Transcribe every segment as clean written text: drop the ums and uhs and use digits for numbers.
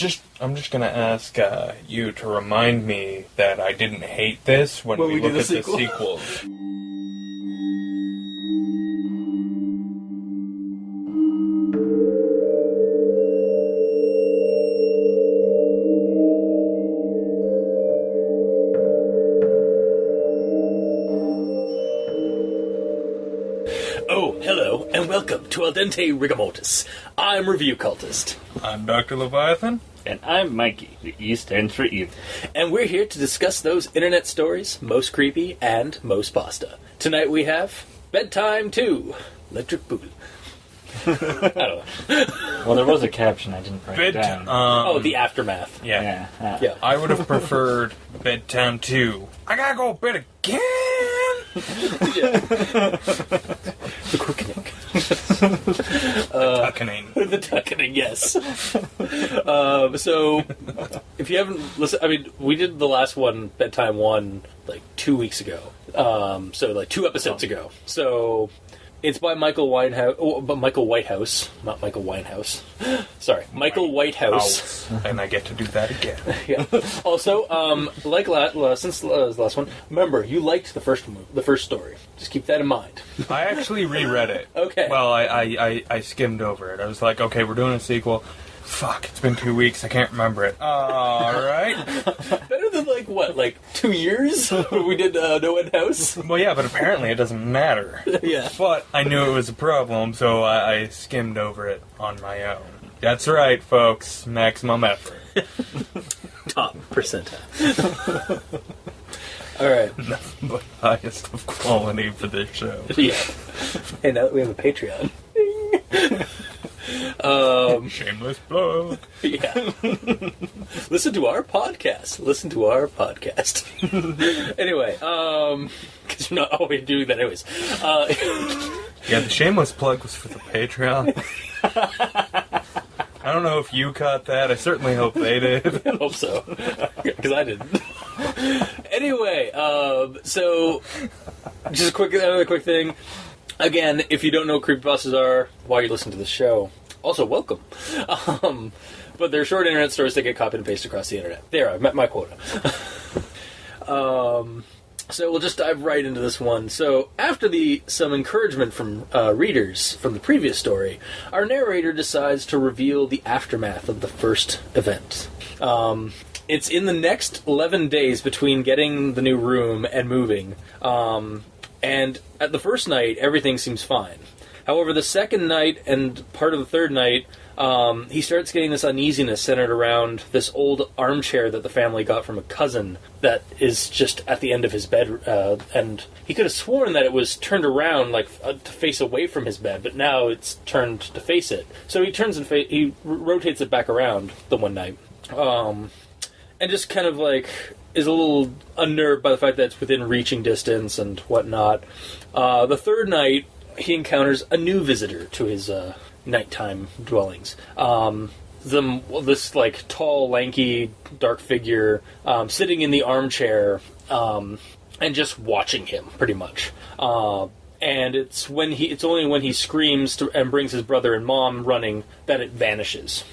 I'm just gonna ask you to remind me that I didn't hate this when we look at the sequels. Oh, hello, and welcome to Al Dente Rigamortis. I'm Review Cultist. I'm Dr. Leviathan. And I'm Mikey, the E stands for evil. And we're here to discuss those internet stories, most creepy and most pasta. Tonight we have Bedtime 2, Electric Boogaloo. I don't know. Well, there was a caption, I didn't write it down. The aftermath. Yeah. Yeah. I would have preferred Bedtime 2. I gotta go bed again! The quickening. Tuckening. The tuckening, yes. So, if you haven't listened, I mean, we did the last one, Bedtime 1, like 2 weeks ago. So, like 2 episodes ago. So, it's by Michael Whitehouse. Oh, but Michael Whitehouse, not Michael Winehouse. Sorry, Michael Whitehouse. And I get to do that again. Yeah. Also, since the last one, remember you liked the first story. Just keep that in mind. I actually reread it. Okay. Well, I skimmed over it. I was like, okay, we're doing a sequel. Fuck, it's been 2 weeks. I can't remember it. Alright. Better than, 2 years when we did No End House? Well, yeah, but apparently it doesn't matter. Yeah. But I knew it was a problem, so I skimmed over it on my own. That's right, folks. Maximum effort. Top percentile. Alright. Nothing but highest of quality for this show. Yeah. Hey, now that we have a Patreon. Shameless plug. Yeah. Listen to our podcast. Anyway, because you're not always doing that anyways. Yeah, the shameless plug was for the Patreon. I don't know if you caught that. I certainly hope they did. I hope so. Because I didn't. Anyway, so just another quick thing. Again, if you don't know what creepypastas are, why you listen to this show, also welcome. But they're short internet stories that get copied and pasted across the internet. There, I've met my quota. So we'll just dive right into this one. So after some encouragement from readers from the previous story, our narrator decides to reveal the aftermath of the first event. It's in the next 11 days between getting the new room and moving. And at the first night, everything seems fine. However, the second night and part of the third night, he starts getting this uneasiness centered around this old armchair that the family got from a cousin that is just at the end of his bed. And he could have sworn that it was turned around, to face away from his bed, but now it's turned to face it. So he turns and he rotates it back around the one night. And just kind of is a little unnerved by the fact that it's within reaching distance and whatnot. The third night, he encounters a new visitor to his nighttime dwellings. This tall, lanky, dark figure sitting in the armchair and just watching him, pretty much. And it's only when he screams and brings his brother and mom running that it vanishes.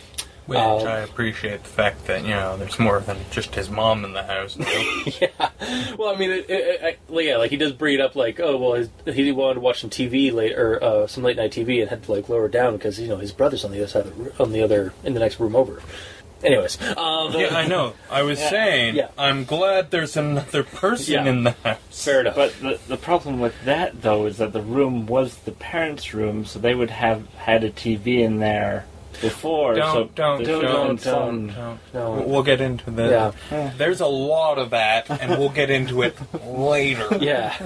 Which I appreciate the fact that, there's more than just his mom in the house, too. Yeah. Well, I mean, he does bring it up he wanted to watch some TV some late night TV and had to lower it down because, his brother's on the other side in the next room over. Anyways. Yeah, I know. I was saying, I'm glad there's another person in the house. Fair enough. But the problem with that, though, is that the room was the parents' room, so they would have had a TV in there before. Don't. We'll get into that. Yeah. There's a lot of that, and we'll get into it later. Yeah.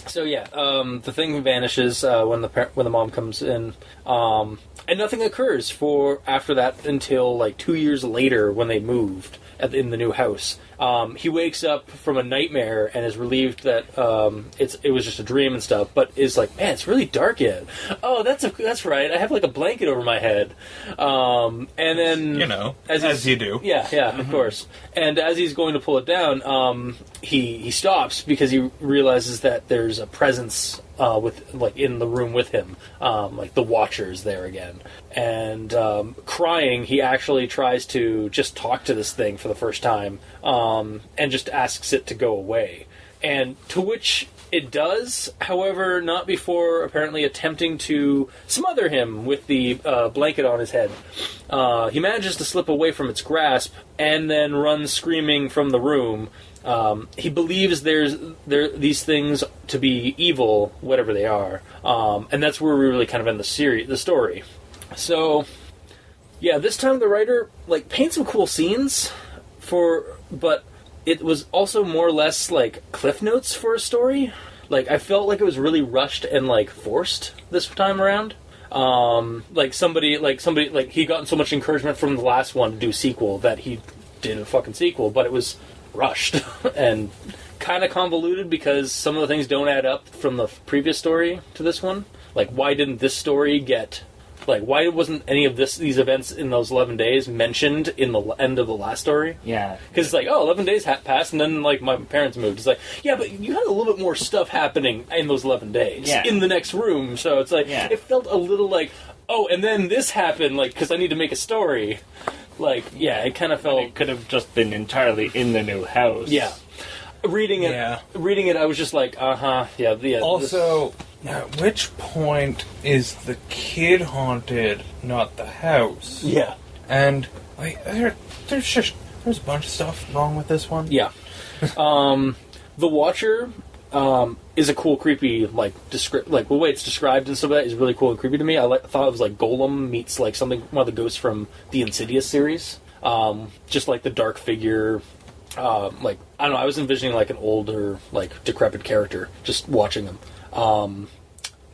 So the thing vanishes when the mom comes in, and nothing occurs after that until 2 years later when they moved in the new house. He wakes up from a nightmare and is relieved that it was just a dream and stuff, but is man, it's really dark yet. Oh, that's right. I have a blanket over my head. And then as you do. Yeah, of course. And as he's going to pull it down, he stops because he realizes that there's a presence in the room with him, like the Watcher's there again, and crying. He actually tries to just talk to this thing for the first time, and just asks it to go away, and to which it does. However, not before apparently attempting to smother him with the blanket on his head. He manages to slip away from its grasp and then runs screaming from the room. He believes these things to be evil, whatever they are, and that's where we really kind of end the story. So, yeah, this time the writer paints some cool scenes but it was also more or less cliff notes for a story. I felt like it was really rushed and forced this time around. Somebody he gotten so much encouragement from the last one to do a sequel that he did a fucking sequel, but it was rushed and kind of convoluted because some of the things don't add up from the previous story to this one. Why didn't this story get... why wasn't any of these events in those 11 days mentioned in the end of the last story? Yeah. Because it's 11 days passed, and then, my parents moved. It's yeah, but you had a little bit more stuff happening in those 11 days in the next room. So it's it felt a little oh, and then this happened, because I need to make a story. It kind of felt... It could have just been entirely in the new house. Yeah. Reading it, I was just yeah. Also, at which point is the kid haunted, not the house? Yeah. And there's a bunch of stuff wrong with this one. Yeah. The Watcher is a cool, creepy, the way it's described and stuff like that is really cool and creepy to me. I thought it was Golem meets something, one of the ghosts from the Insidious series. Just the dark figure. I don't know, I was envisioning an older, decrepit character just watching him.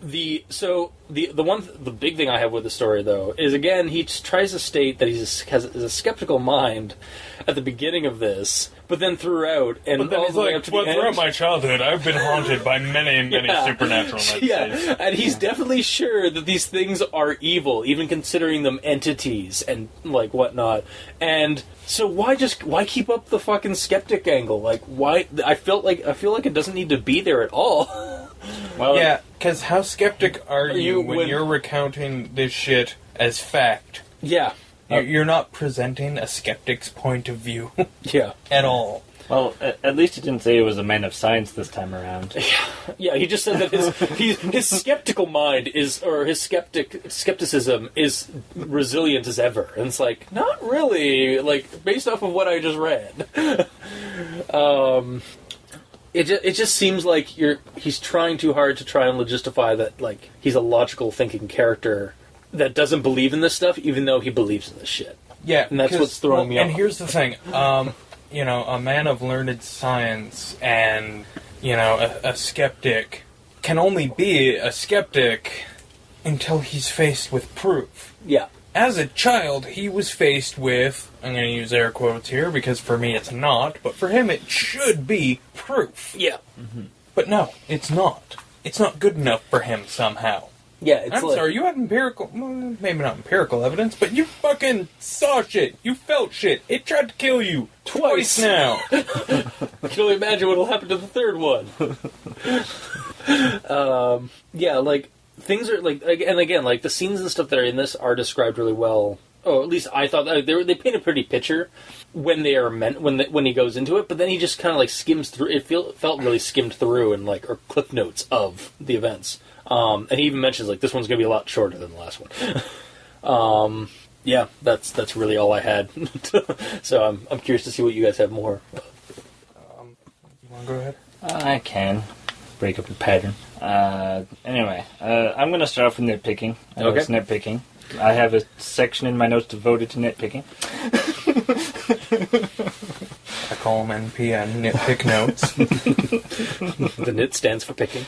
The big thing I have with the story though is, again, he tries to state that he has a skeptical mind at the beginning of this, but then throughout, and but then all he's the way up to the end, throughout my childhood, I've been haunted by many supernatural entities. Yeah, and he's definitely sure that these things are evil, even considering them entities and whatnot. And so why keep up the fucking skeptic angle? Why? I feel like it doesn't need to be there at all. Well, yeah, because how skeptic are you when you're recounting this shit as fact? Yeah. You're not presenting a skeptic's point of view. Yeah. At all. Well, at least he didn't say he was a man of science this time around. Yeah, he just said that his skeptical mind his skepticism is resilient as ever. And it's not really, based off of what I just read. It just seems like he's trying too hard to try and justify that he's a logical thinking character that doesn't believe in this stuff, even though he believes in this shit. Yeah, and that's what's throwing me off. And here's the thing, a man of learned science and a skeptic can only be a skeptic until he's faced with proof. Yeah. As a child, he was faced with, I'm going to use air quotes here because for me it's not, but for him it should be proof. Yeah. Mm-hmm. But no, it's not. It's not good enough for him somehow. Yeah, it's I'm sorry, you had empirical, well, maybe not empirical evidence, but you fucking saw shit. You felt shit. It tried to kill you twice now. I can only imagine what'll happen to the third one. Yeah, things are and again, the scenes and stuff that are in this are described really well. Oh, at least I thought they paint a pretty picture when they are meant when he goes into it. But then he just kind of skims through. It felt really skimmed through and or cliff notes of the events. And he even mentions this one's going to be a lot shorter than the last one. Yeah, that's really all I had. So I'm curious to see what you guys have more. You want to go ahead? I can break up the pattern. Anyway, I'm going to start off with nitpicking. I know it's nitpicking. I have a section in my notes devoted to nitpicking. I call them NPN, nitpick notes. The nit stands for picking.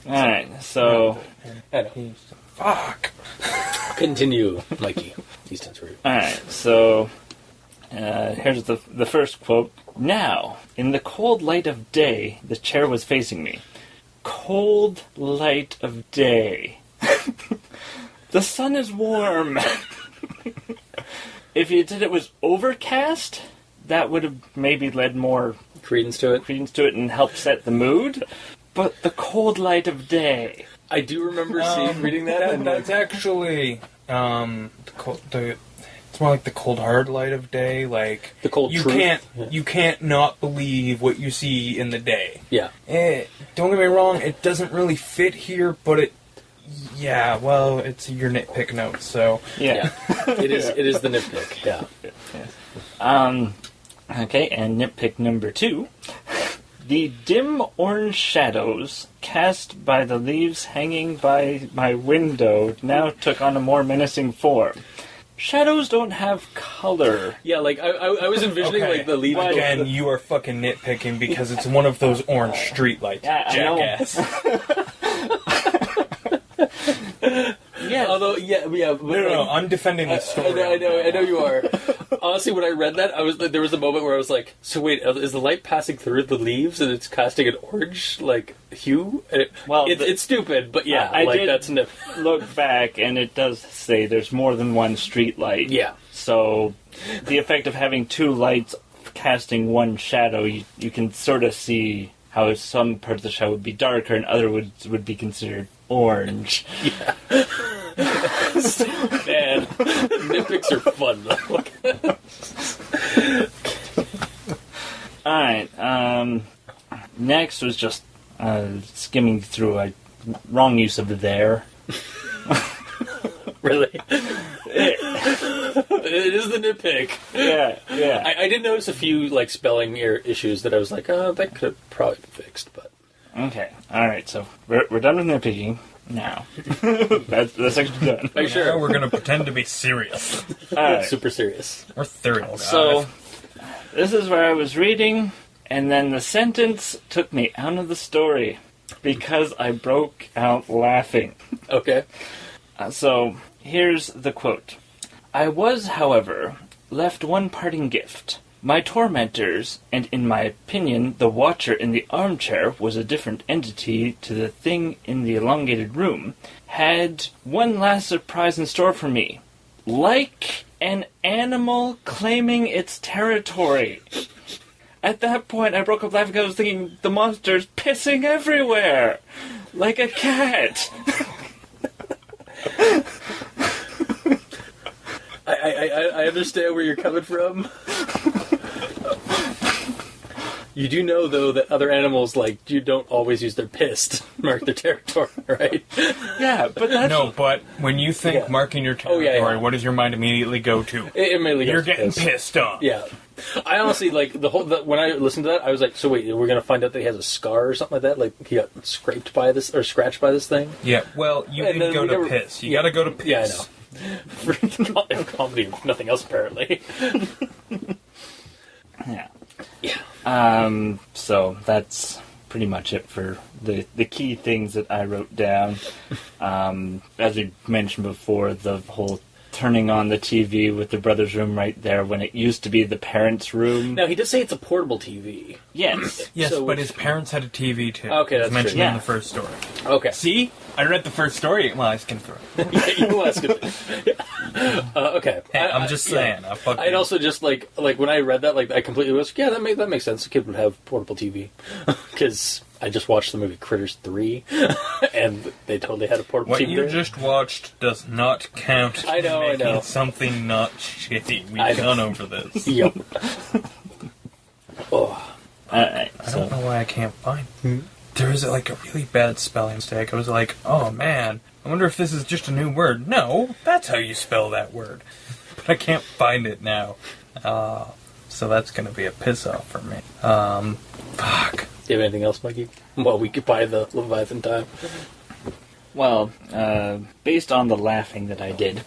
Alright, so... Fuck! Continue, Mikey. He stands for you. Alright, so... here's the first quote. Now, in the cold light of day, the chair was facing me. Cold light of day. The sun is warm. If you said it was overcast, that would have maybe led more credence to it and helped set the mood. but the cold light of day. I do remember reading that. And That's actually it's more like the cold hard light of day. Like the cold you truth. you can't not believe what you see in the day. Yeah. Don't get me wrong, it doesn't really fit here, but it's your nitpick note, so Yeah. It is the nitpick. Yeah. Okay, and nitpick number 2. The dim orange shadows cast by the leaves hanging by my window now took on a more menacing form. Shadows don't have color. Yeah, like I was envisioning Okay. like the leaves. Again, you are fucking nitpicking because it's one of those orange streetlights, Yeah, I know. jackass. Yeah. Although, but No, I'm defending the story. I know you are. Honestly, when I read that, there was a moment where I was like, "So wait, is the light passing through the leaves and it's casting an orange like hue?" It's stupid, but yeah, I did that's look back, and it does say there's more than one street light. Yeah. So the effect of having 2 lights casting one shadow, you can sort of see how some parts of the shadow would be darker and other would be considered orange. Yeah. Man, nitpicks are fun though. Alright, next was just skimming through a wrong use of the there. Really? It is the nitpick. Yeah. I did notice a few like spelling issues that I was like, oh, that could have probably been fixed, but Okay, alright, so we're done with nitpicking now. that's actually done. are you sure? Now we're gonna pretend to be serious. Alright, Super serious. We're 35. so this is where I was reading, and then the sentence took me out of the story because I broke out laughing. Okay. So here's the quote. I was, however, left one parting gift. My tormentors, and in my opinion, the watcher in the armchair was a different entity to the thing in the elongated room, had one last surprise in store for me. Like an animal claiming its territory. At that point, I broke up laughing because I was thinking, the monster's pissing everywhere! Like a cat! I understand where you're coming from. You do know, though, that other animals, like, you don't always use their piss to mark their territory, right? Yeah, but that's... No, but when you think Yeah. marking your Oh, territory, yeah. what does your mind immediately go to? It immediately You're goes to getting piss. pissed off. Yeah. I honestly, like, when I listened to that, I was like, so wait, we're going to find out that he has a scar or something like that? Like, he got scratched by this thing? Yeah, well, you And didn't then go we to never- piss. You yeah. gotta go to piss. Yeah, I know. For comedy, if nothing else, apparently. Yeah. Yeah. So that's pretty much it for the key things that I wrote down. As we mentioned before, the whole turning on the TV with the brother's room right there when it used to be the parents' room. Now, he does say it's a portable TV. Yes. Yes, So but which- his parents had a TV too. Okay, It's that's mentioned true. in Yeah. the first story. Okay. See? I read the first story. Well, I skimmed through it. Yeah, you ask it. Okay. Hey, I'm just saying. I fucking... I'd also just like when I read that, like I completely was yeah, that makes sense. A kid would have portable TV because I just watched the movie Critters 3, and they totally had a portable What TV. you there. just watched does not count. I know, I making know. Something not shitty. I We've know. gone over this. Yep. Oh, Alright, I don't know why I can't find. There was like a really bad spelling mistake. I was like, oh man, I wonder if this is just a new word. No, that's how you spell that word. But I can't find it now. So that's gonna be a piss off for me. Fuck. do you have anything else, Mikey? Well, we could buy the Leviathan time. Well, based on the laughing that I did,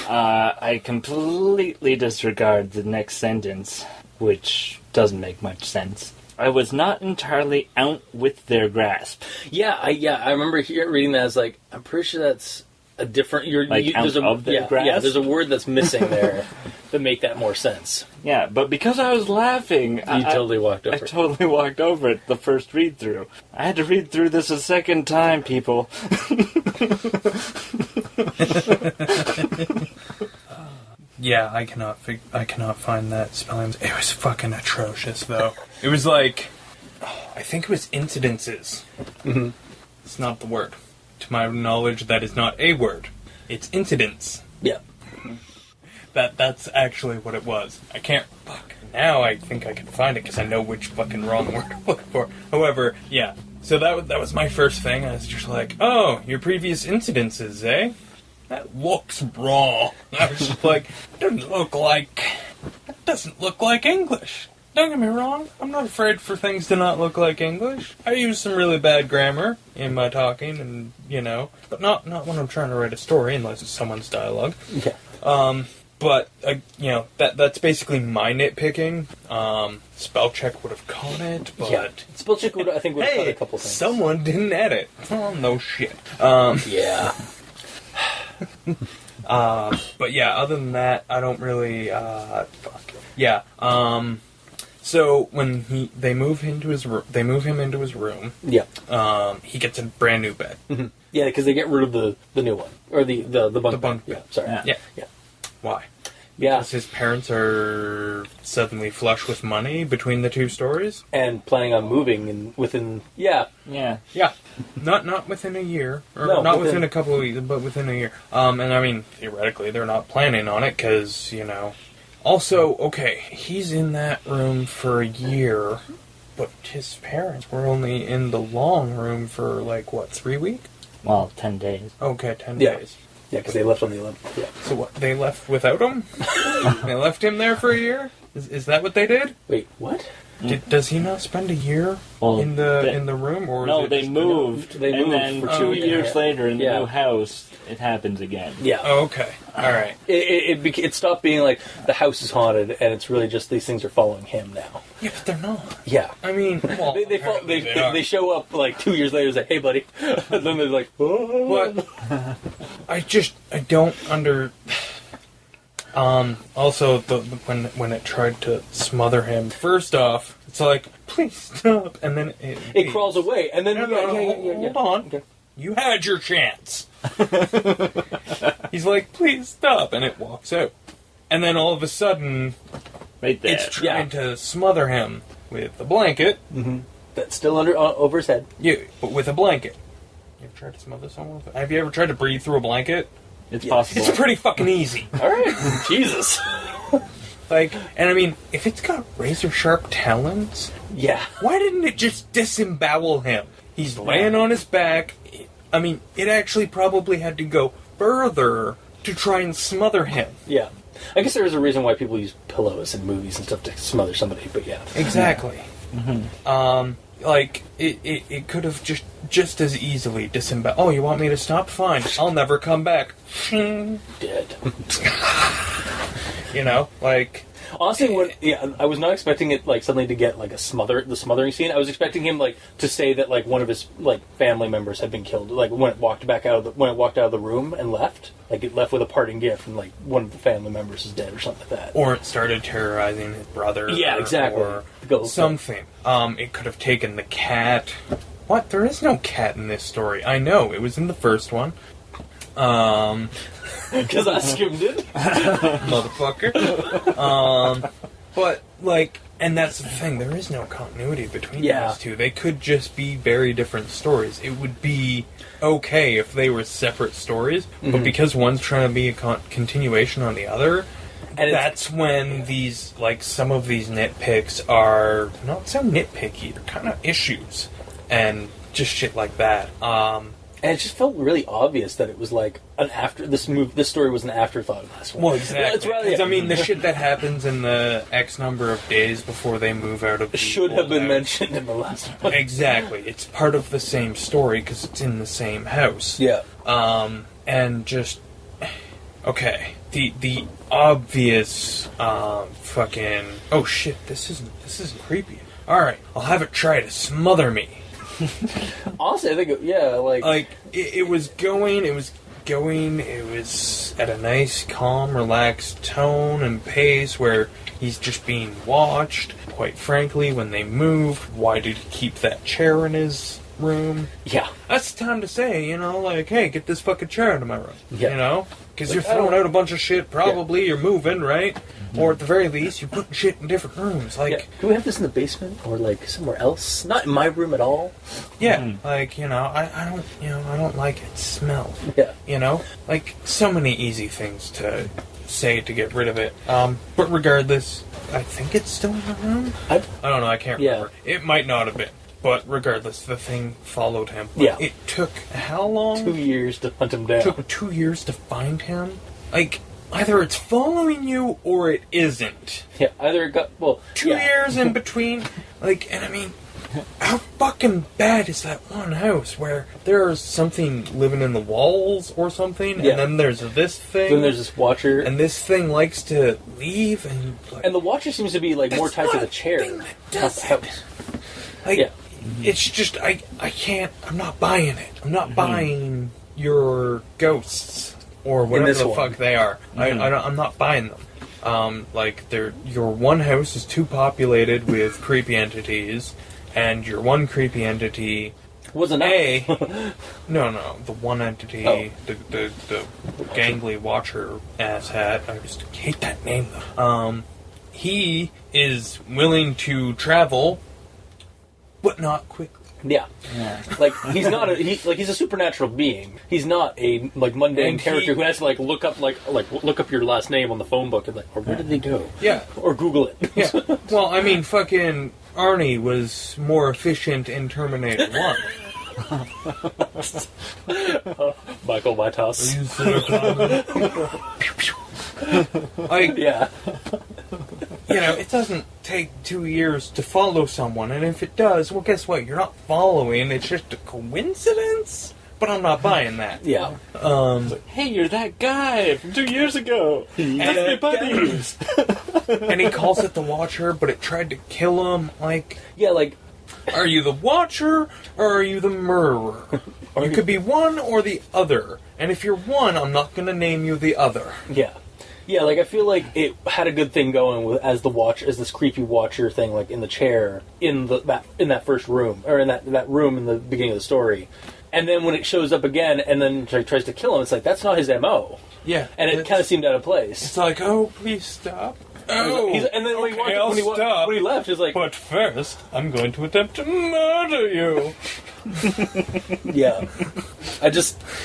I completely disregard the next sentence, which doesn't make much sense. I was not entirely out with their grasp. Yeah, I remember reading that as like I'm pretty sure that's a different. Out of their grasp? Yeah, there's a word that's missing there that make that more sense. Yeah, but because I was laughing, You totally walked over. I totally walked over it the first read through. I had to read through this a second time, people. Yeah, I cannot find that spelling. It was fucking atrocious, though. It was like, I think it was incidences. Mm-hmm. It's not the word. To my knowledge, that is not a word. It's incidents. Yeah. That's actually what it was. I can't... Fuck. Now I think I can find it because I know which fucking wrong word I'm looking for. However, yeah. So that was my first thing. I was just like, oh, your previous incidences, eh? That looks wrong. I was just like, that doesn't look like English. Don't get me wrong, I'm not afraid for things to not look like English. I use some really bad grammar in my talking, and, but not when I'm trying to write a story, unless it's someone's dialogue. Yeah. But, that's basically my nitpicking. Spell check would have caught it, but... Yeah. Spell check would have caught a couple things. Someone didn't edit. Oh, no shit. Yeah. But yeah, other than that, I don't really, fuck. Yeah, so when they move him into his room. Yeah. He gets a brand new bed. Mm-hmm. Yeah, because they get rid of the new one. Or the bunk bed. Yeah, sorry. Yeah. Why? Yeah. Because his parents are suddenly flush with money between the two stories? And planning on moving within... Yeah. Yeah. Yeah. Not within a year. Or no, not within a couple of weeks, but within a year. And I mean, theoretically, they're not planning on it, because, Also, okay, he's in that room for a year, but his parents were only in the long room for, 3 weeks? Well, 10 days. Okay, 10 Yeah. days. Yeah, because they left on the 11th. Yeah. So what, they left without him? They left him there for a year? Is that what they did? Wait, what? Does he not spend a year in the room? Or no, is it they just moved. They moved and then for 2 2 years years. later, in the Yeah. new house, it happens again. Yeah. Oh, okay. All right. It stopped being like the house is haunted, and it's really just these things are following him now. Yeah, but they're not. Yeah. I mean, well, They show up 2 years later and say, "Hey, buddy," and then they're like, "Oh." What? I don't also, when it tried to smother him, first off, it's like, please stop, and then It crawls away, and then hold on. Okay. You had your chance. He's like, please stop, and it walks out. And then all of a sudden, Right there. it's trying to smother him with a blanket. Mm-hmm. That's still over his head. Yeah, but with a blanket. You ever tried to smother someone with it? Have you ever tried to breathe through a blanket? It's Yeah. possible. It's pretty fucking easy. All right, Jesus. And I mean, if it's got razor sharp talons, Yeah. why didn't it just disembowel him? He's laying on his back. I mean, it actually probably had to go further to try and smother him. Yeah. I guess there is a reason why people use pillows in movies and stuff to smother somebody, but yeah. Exactly. Mm-hmm. It could have just as easily disemboweled. Oh, you want me to stop? Fine. I'll never come back. Dead. Honestly, I was not expecting it suddenly to get the smothering scene. I was expecting him to say that one of his family members had been killed. When it walked out of the room and left, it left with a parting gift, and one of the family members is dead or something like that. Or it started terrorizing his brother. Yeah, exactly. Or Go. something. It could have taken the cat. What? There is no cat in this story. I know. It was in the first one. Because I skimmed it. Motherfucker. But, and that's the thing, there is no continuity between these two. They could just be very different stories. It would be okay if they were separate stories, but because one's trying to be a continuation on the other, and that's when these, some of these nitpicks are not so nitpicky, they're kind of issues, and just shit like that. And it just felt really obvious that it was this story was an afterthought in this one. Well, exactly. Yeah, Because, I mean, the shit that happens in the X number of days before they move out of the should have been house. mentioned in the last one. Exactly. It's part of the same story because it's in the same house. Yeah. And just... Okay. The obvious, fucking... Oh, shit. This isn't creepy. Alright. I'll have it try to smother me. Honestly, I think, it was at a nice, calm, relaxed tone and pace where he's just being watched. Quite frankly, when they moved, why did he keep that chair in his room? Yeah. That's the time to say, hey, get this fucking chair out of my room. Yeah. Because you're throwing out a bunch of shit, probably, you're moving, right? or at the very least, you put shit in different rooms. Like, Yeah. Can we have this in the basement or like somewhere else? Not in my room at all. yeah, like, you know, I don't, you know, I don't like its smell. Yeah. You know, like so many easy things to say to get rid of it. But regardless, I think it's still in the room. I don't know. I can't remember. It might not have been. But regardless, the thing followed him. But Yeah. It took how long? 2 years to hunt him down. It took 2 years to find him. Like, either it's following you or it isn't. Yeah, either it got... Well, 2 years in between. Like, and I mean, how fucking bad is that one house where there's something living in the walls or something, Yeah. and then there's this thing, Then there's this watcher. and this thing likes to leave, and like, And the watcher seems to be like more that's tied to not the a chair. thing that does How- it. Like, Yeah. it's just I can't. I'm not buying it. I'm not buying your ghosts or whatever this the one. fuck they are. I'm not buying them. Like, your one house is too populated with creepy entities, and your one creepy entity. Wasn't No, the one entity, Oh. the gangly watcher asshat. I just hate that name though. He is willing to travel, but not quickly. Yeah. Yeah. Like he's not he's a supernatural being. He's not a like mundane And character he- who has to like look up your last name on the phone book and like, or where did they go? Yeah. Or Google it. Yeah. Well, I mean, fucking Arnie was more efficient in Terminator 1. Michael Whitehouse. Like, Yeah. you know, it doesn't take 2 years to follow someone, and if it does, well, guess what? You're not following, it's just a coincidence? But I'm not buying that. Yeah. Hey, you're that guy from 2 years ago. Let's be buddies. And he calls it the Watcher, but it tried to kill him. Like, Yeah, like are you the Watcher, or are you the Murderer? You could be one or the other. And if you're one, I'm not going to name you the other. yeah. Yeah, like I feel like it had a good thing going with as this creepy watcher thing, like in the chair in that first room or in that room in the beginning of the story, and then when it shows up again and then tries to kill him, it's like that's not his MO, Yeah. and it kind of seemed out of place. It's like, oh, please stop. Oh, And then when, okay, I'll stop. when he left, he's like, But first, I'm going to attempt to murder you. yeah,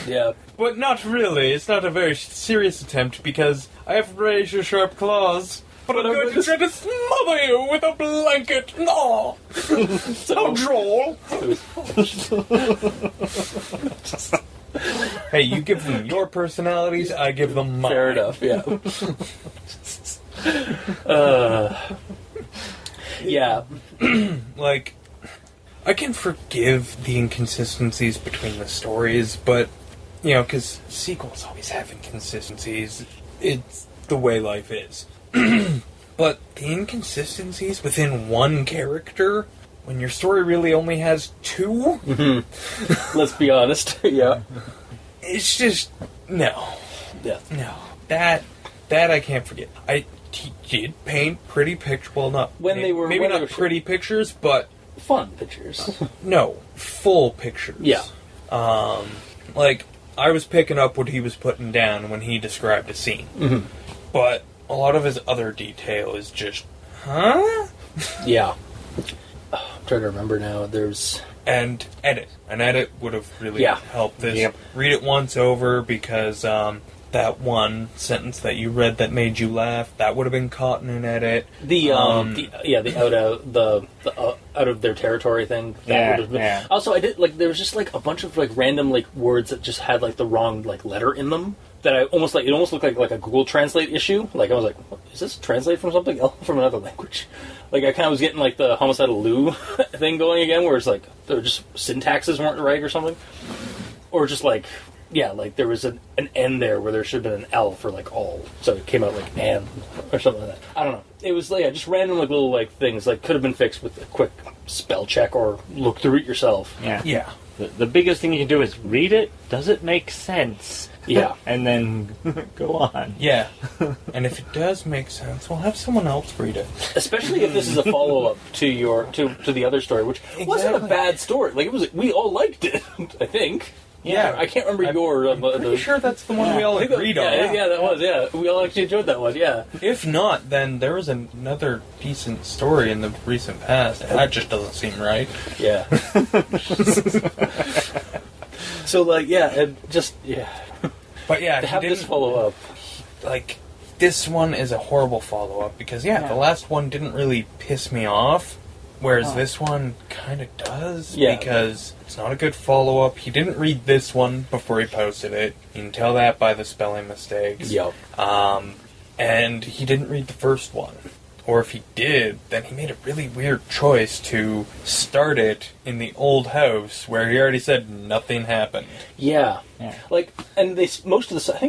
yeah. But not really. It's not a very serious attempt because I have razor-sharp claws. But I'm going to try to smother you with a blanket. No! So droll. Hey, you give them your personalities, I give them mine. Fair enough. Yeah. Yeah. Like, I can forgive the inconsistencies between the stories, but, you know, because sequels always have inconsistencies. It's the way life is. But the inconsistencies within one character, when your story really only has two, Let's be honest. Yeah. it's just, no. Yeah. No. That I can't forget. He did paint pretty pictures. Well, not When they were- maybe when they not were- pretty pictures, but Fun pictures. no, full pictures. Yeah. Like I was picking up what he was putting down when he described a scene, but a lot of his other detail is just, huh? Yeah. I'm trying to remember now. There's And edit. An edit would have really Yeah. helped this. Yep. Read it once over because that one sentence that you read that made you laugh, that would have been caught in an edit. the out of their territory thing. That Yeah, would have been. yeah. Also, I did like there was just like a bunch of like random like words that just had like the wrong like letter in them. That I almost like it almost looked like a Google Translate issue. Like I was like, what, is this translate from something else from another language? Like I kind of was getting like the homicidal Lou thing going again, where it's like there were just syntaxes weren't right or something, or just like. Yeah, like there was an N there where there should have been an L for like all, so it came out like "and" or something like that. I don't know. It was like just random like little like things like could have been fixed with a quick spell check or look through it yourself. Yeah. Yeah. The biggest thing you can do is read it. Does it make sense? Yeah. And then go on. Yeah. And if it does make sense, we'll have someone else read it. Especially if this is a follow up to the other story, which wasn't a Exactly. bad story. Like it was, we all liked it. I think. Yeah. I can't remember your... I'm pretty sure that's the one we all agreed on. Yeah, that was, yeah. We all actually enjoyed that one, yeah. If not, then there was another decent story in the recent past. That just doesn't seem right. Yeah. So, like, yeah, and just, yeah. But yeah, To have this follow-up. Like, this one is a horrible follow-up because, the last one didn't really piss me off, whereas this one kind of does, because it's not a good follow-up. He didn't read this one before he posted it. You can tell that by the spelling mistakes. Yep. And he didn't read the first one. Or if he did, then he made a really weird choice to start it in the old house where he already said nothing happened. Yeah. Like, and I think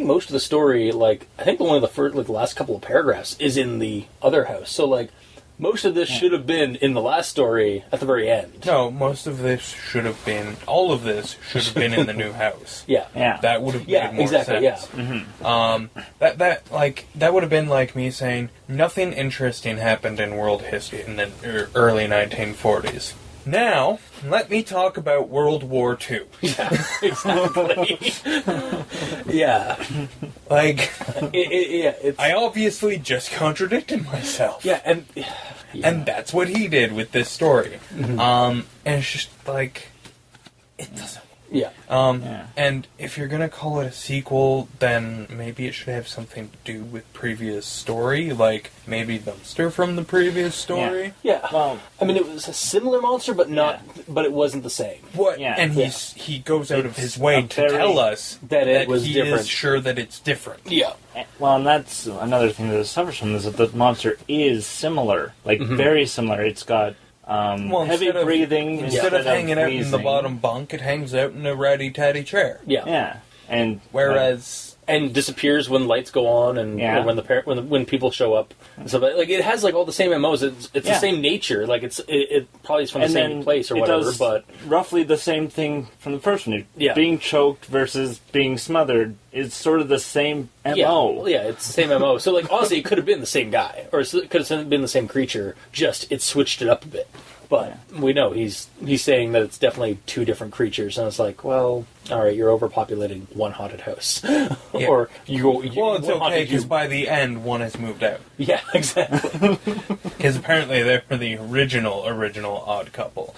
most of the story, like, I think only the last couple of paragraphs is in the other house. So, like, most of this should have been in the last story at the very end. No, most of this should have been, all of this should have been in the new house. Yeah. That would have made more sense. Yeah, mm-hmm. That would have been like me saying, nothing interesting happened in world history in the early 1940s. Now, let me talk about World War II. Yeah, exactly. Yeah. Like, it's... I obviously just contradicted myself. Yeah, and that's what he did with this story. Mm-hmm. And it's just like, it doesn't. Yeah. And if you're gonna call it a sequel, then maybe it should have something to do with previous story, like maybe Dumpster from the previous story. Yeah. Well, I mean, it was a similar monster, but but it wasn't the same. What? Yeah. And he goes out of his way to tell us that it was he different. is sure that it's different. Yeah. Well, and that's another thing that suffers from this, is that the monster is similar, like very similar. It's got heavy breathing. Instead of hanging out in the bottom bunk, it hangs out in a ratty-tatty chair. Yeah. And whereas and disappears when lights go on and or when people show up. And so like it has like all the same MOs. It's the same nature. Like it probably is from the same place or whatever. Does but roughly the same thing from the first one. Yeah. Being choked versus being smothered is sort of the same MO. Yeah, it's the same MO. So like honestly, it could have been the same guy, or it could have been the same creature. Just it switched it up a bit. But we know he's saying that it's definitely two different creatures, and it's like, well, all right, you're overpopulating one haunted house, or you. Well, it's okay because by the end, one has moved out. Yeah, exactly. Because apparently they're the original Odd Couple.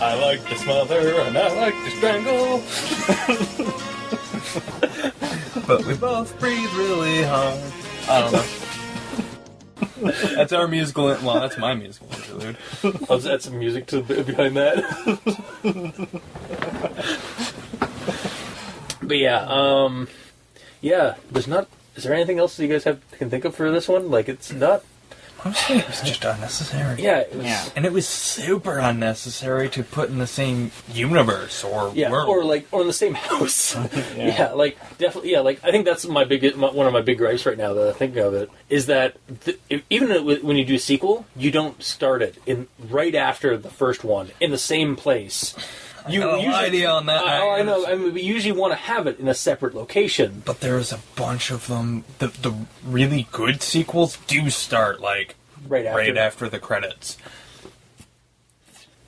I like to smother and I like to strangle, but we both breathe really hard. I don't know. That's our musical. Well, that's my musical interlude. Let's add some music behind that. But there's not. Is there anything else that you guys can think of for this one? Like, it's not. Honestly, it was just unnecessary. Yeah, it was, and it was super unnecessary to put in the same universe or world. or in the same house. Like definitely. Yeah, like I think that's one of my big gripes right now that I think of it is that even when you do a sequel, you don't start it right after the first one in the same place. You usually idea on that. I know. I mean, we usually want to have it in a separate location. But there's a bunch of them. The really good sequels do start like right after the credits.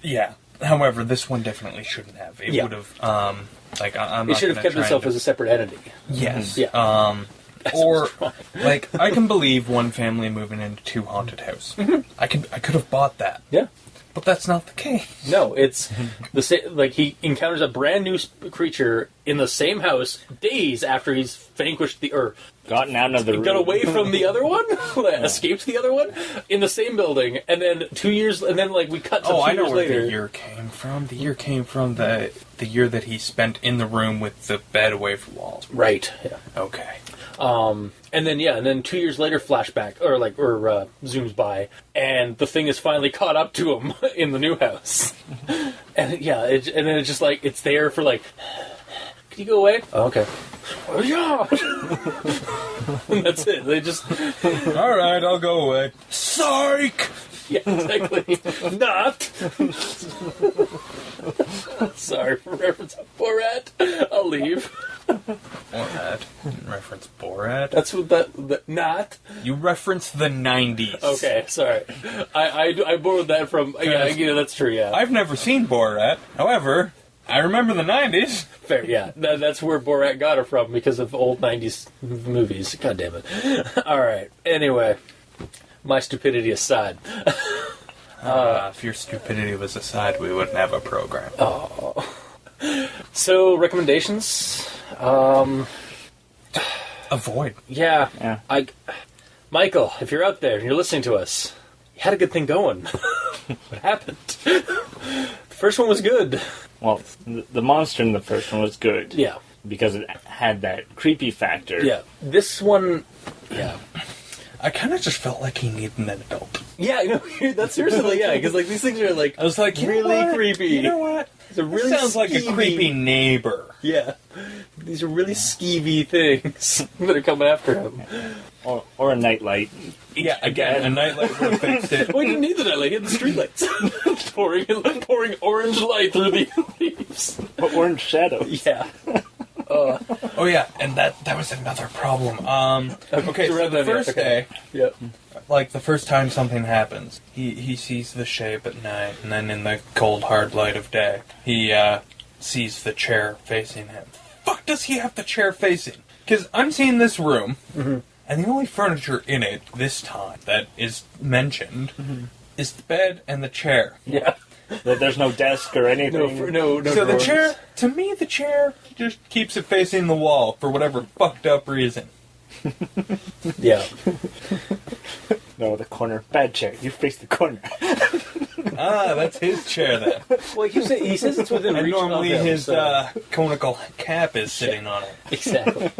Yeah. However, this one definitely shouldn't have. It would have. It should have kept itself as a separate entity. Yes. Yeah. Or like I can believe one family moving into two haunted house. Mm-hmm. I could have bought that. Yeah. But that's not the case. No, it's the same. Like he encounters a brand new creature in the same house days after he's vanquished gotten out of the room, got away from the other one, escaped the other one in the same building, and then 2 years, and then like we cut to 2 years later. I know where the year came from. The year came from the year that he spent in the room with the bed away from walls. Right. Yeah. Okay. And then 2 years later, flashback or zooms by, and the thing is finally caught up to him in the new house. And and then it's just like it's there for like, can you go away? Oh, okay. Oh yeah. And that's it. They just all right, I'll go away. Psych. Yeah, exactly. Not. Sorry for reference of Borat. I'll leave. Borat. Didn't reference Borat. That's what that not. You referenced the 90s. Okay, sorry. I borrowed that from. Yeah, that's true. Yeah, I've never seen Borat. However, I remember the 90s. fair. Yeah, that's where Borat got it from because of old '90s movies. God damn it. All right. Anyway, my stupidity aside. If your stupidity was aside, we wouldn't have a program. So recommendations. Avoid. Yeah. Michael, if you're out there and you're listening to us, you had a good thing going. What happened? The first one was good. Well, the monster in the first one was good. Yeah. Because it had that creepy factor. Yeah. This one, yeah. I kind of just felt like he needed an adult. Yeah, I know. That's seriously, yeah, because like these things are like I was like, you really know what? creepy. You know what? It's a really This sounds like a skeevy- creepy neighbor. Yeah. These are really skeevy things that are coming after him. Or a nightlight. Yeah, again, a nightlight would have fixed it. We didn't need the nightlight, he had the streetlights. pouring orange light through the leaves. But orange shadows. Yeah. Oh yeah, and that was another problem. Okay, so the first day, Yep. like the first time something happens, he sees the shape at night, and then in the cold hard light of day, he sees the chair facing him. Fuck does he have the chair facing? Because I'm seeing this room, and the only furniture in it this time that is mentioned is the bed and the chair. Yeah. There's no desk or anything. No. So the drawers. chair, to me, the chair just keeps it facing the wall for whatever fucked up reason. Yeah. No, the corner. Bad chair. You face the corner. That's his chair then. Well, he says it's within And reach normally of him, his so- conical cap is sitting on it. Exactly.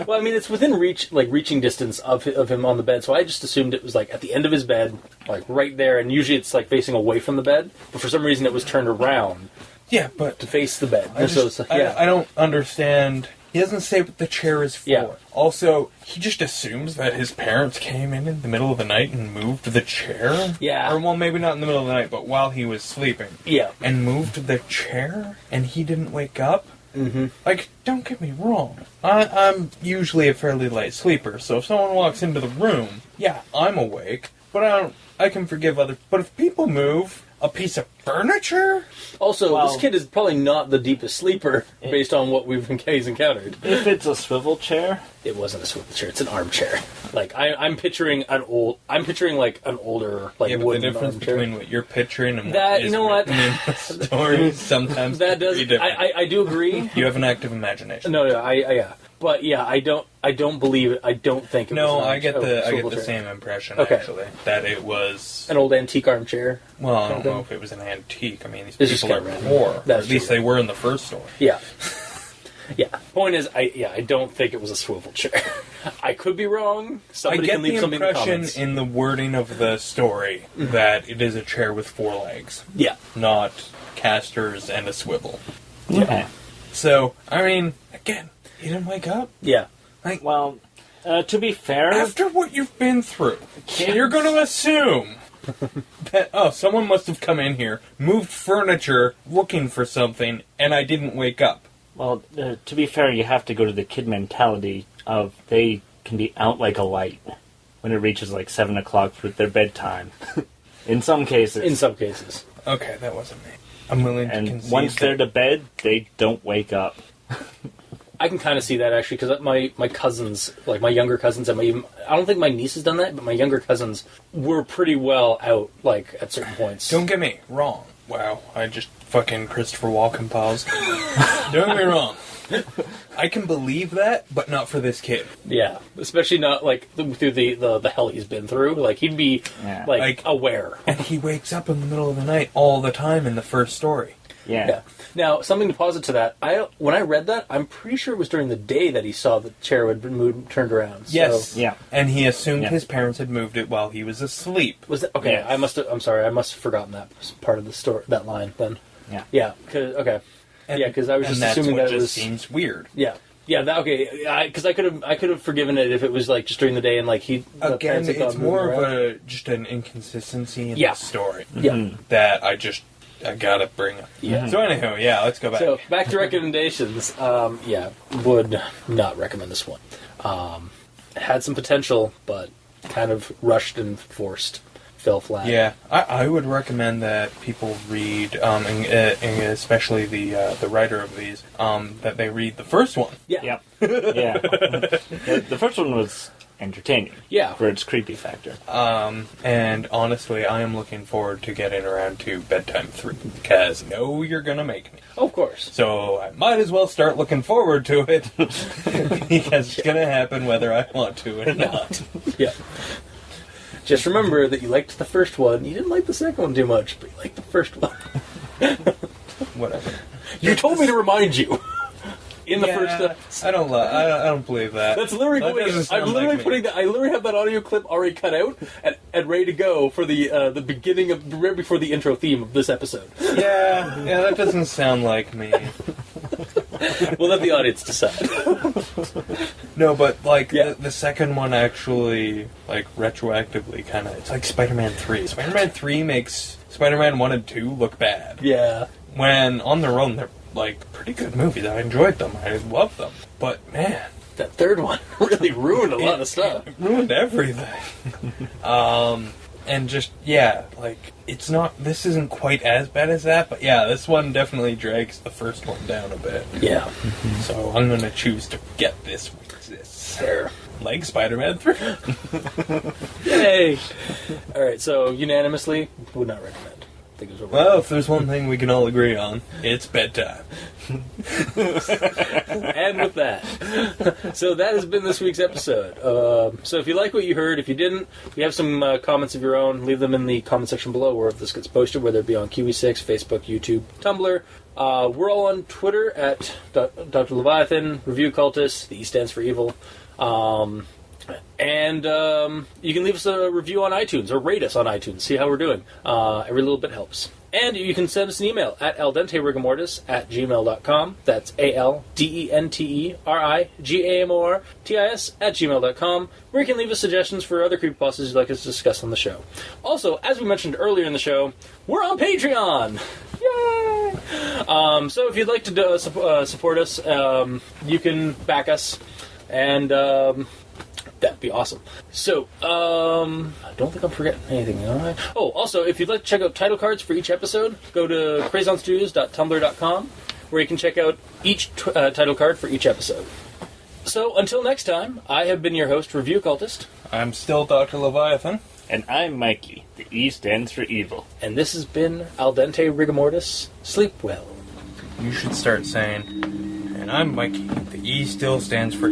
Well, I mean, it's within reaching distance of him on the bed, so I just assumed it was, like, at the end of his bed, like, right there, and usually it's, like, facing away from the bed, but for some reason it was turned around Yeah, but to face the bed. I don't understand. He doesn't say what the chair is for. Yeah. Also, he just assumes that his parents came in the middle of the night and moved the chair. Yeah. Or, well, maybe not in the middle of the night, but while he was sleeping. Yeah. And moved the chair, and he didn't wake up. Mm-hmm. Like, don't get me wrong. I'm usually a fairly light sleeper, so if someone walks into the room, yeah, I'm awake, but I can forgive others. But if people move a piece of furniture? Also, Well- this kid is probably not the deepest sleeper based on what he's encountered. If it's a swivel chair, It wasn't a swivel chair; it's an armchair. Like I'm picturing like an older like Yeah, but the wooden difference armchair. between what you're picturing and That- what you is know what? written in the story sometimes That does. be different. I do agree. You have an active imagination. No, yeah. But yeah, I don't believe it. I don't think it No, was. I get the swivel chair. same impression Okay. actually that it was. An old antique armchair. Well, I don't Okay. know if it was an antique. I mean, these It's just people are kinda random. poor. Or That's at least true. they were in the first story. Yeah. Yeah. Point is, I don't think it was a swivel chair. I could be wrong. I Somebody get can leave the something in the impression comments. in the wording of the story that it is a chair with 4 legs, Yeah. not casters and a swivel. okay. So, I mean, again, he didn't wake up. Yeah. Well, to be fair, After what you've been through, you're going to assume that, someone must have come in here, moved furniture, looking for something, and I didn't wake up. to be fair, you have to go to the kid mentality of they can be out like a light when it reaches like 7 o'clock for their bedtime. In some cases. In some cases. Okay, that wasn't me. I'm willing to And concede once they're that. to bed, they don't wake up. I can kind of see that actually because my cousins, like my younger cousins, and I don't think my niece has done that, but my younger cousins were pretty well out, like at certain points. Don't get me wrong. Wow, I just fucking Christopher Walken paused. Don't get me wrong. I can believe that, but not for this kid. Yeah, especially not like through the hell he's been through. Like he'd be Yeah. like aware. And he wakes up in the middle of the night all the time in the first story. Yeah. Now, something to posit to that. When I read that, I'm pretty sure it was during the day that he saw the chair had been moved, turned around. So, Yes. Yeah. And he assumed Yeah. his parents had moved it while he was asleep. Was that okay? Yes. I'm sorry. I must have forgotten that part of the story. That line then. Yeah. Yeah. Okay. And, Yeah, 'cause I was and just that's assuming what that it just was- seems weird. Yeah. Yeah, because I could have forgiven it if it was like just during the day and like the Again, parents had it's gone more moving of around. just an inconsistency in Yeah. the story Yeah. that I gotta bring up. Yeah. So anywho, yeah, let's go back. So back to recommendations. Would not recommend this one. Had some potential, but kind of rushed and forced. Fell flat. Yeah, I would recommend that people read, and especially the writer of these, that they read the first one. Yeah. Yeah. Yeah. The first one was entertaining. Yeah. For its creepy factor. And honestly, I am looking forward to getting around to Bedtime 3, because I know you're gonna make me. Of course. So I might as well start looking forward to it, because it's gonna happen whether I want to or not. Yeah. Just remember that you liked the first one. You didn't like the second one too much, but you liked the first one. Whatever. You told me to remind you. In the first I don't believe that. That's literally That going. doesn't I'm sound literally like me. putting that. I literally have that audio clip already cut out and ready to go for the beginning of right before the intro theme of this episode. Yeah, that doesn't sound like me. We'll let the audience decide. No, but like Yeah. the second one actually like retroactively kind of it's like Spider-Man 3. Spider-Man 3 makes Spider-Man 1 and 2 look bad. Yeah. When on their own they're like pretty good movies. I enjoyed them. I loved them. But man, That third one really ruined a lot of stuff. it ruined everything. And just like it's not. This isn't quite as bad as that, but yeah, this one definitely drags the first one down a bit. Yeah. So I'm gonna choose to get this one. Fair. Like Spider-Man 3. Yay! Alright, so unanimously, would not recommend. I think it was Well, if there's one thing we can all agree on, it's bedtime. And with that. So that has been this week's episode. So if you like what you heard, if you didn't, we have some comments of your own. Leave them in the comment section below where this gets posted, whether it be on Kiwi6, Facebook, YouTube, Tumblr. We're all on Twitter at Dr. Leviathan, Review Cultist, the E stands for evil. And you can leave us a review on iTunes or rate us on iTunes, see how we're doing. Every little bit helps. And you can send us an email at aldenterigamortis@gmail.com. That's aldenterigamortis@gmail.com, where you can leave us suggestions for other creepypastas you'd like us to discuss on the show. Also, as we mentioned earlier in the show, we're on Patreon! Yay! So if you'd like to support us, you can back us, and that'd be awesome. So, I don't think I'm forgetting anything, am I? Oh, also, if you'd like to check out title cards for each episode, go to crazonstudios.tumblr.com, where you can check out each title card for each episode. So, until next time, I have been your host, Review Cultist, I'm still Dr. Leviathan. And I'm Mikey. The E stands for evil. and this has been Al Dente Rigamortis. Sleep well. You should start saying, and I'm Mikey. The E still stands for...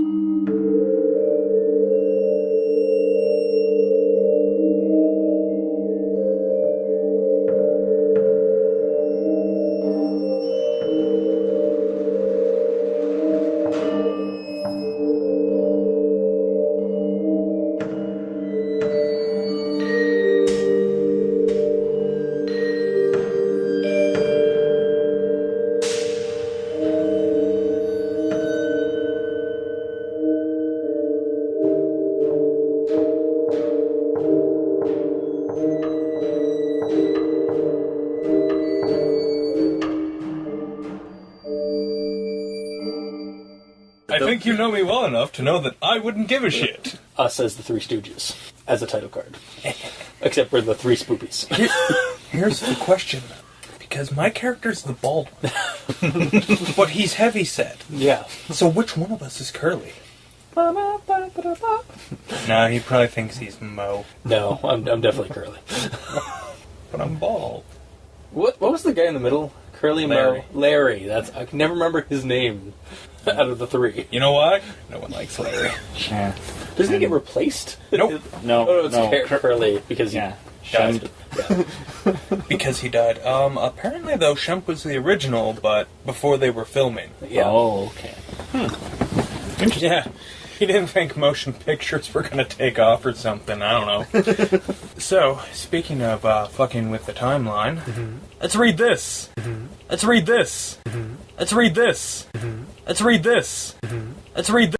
I think you know me well enough to know that I wouldn't give a shit. Us as the Three Stooges, as a title card. Except we're the Three Spoopies. Here's the question, because my character's the bald one, but he's heavy-set. Yeah. So which one of us is Curly? Nah, he probably thinks he's Mo, No, I'm definitely Curly. but I'm bald. What was the guy in the middle? Curly Larry. Mo? Larry. I can never remember his name out of the three. You know why? No one likes Larry. Yeah. Doesn't he get replaced? Nope. No, Oh, no, it's no. Curly because Yeah. Died. Yeah. Because he died. Apparently though, Shemp was the original, but before they were filming. Yeah. Oh, okay. Yeah. He didn't think motion pictures were gonna take off or something, I don't know. So, speaking of fucking with the timeline, let's read this. Let's read this. Let's read this. Let's read this. Let's read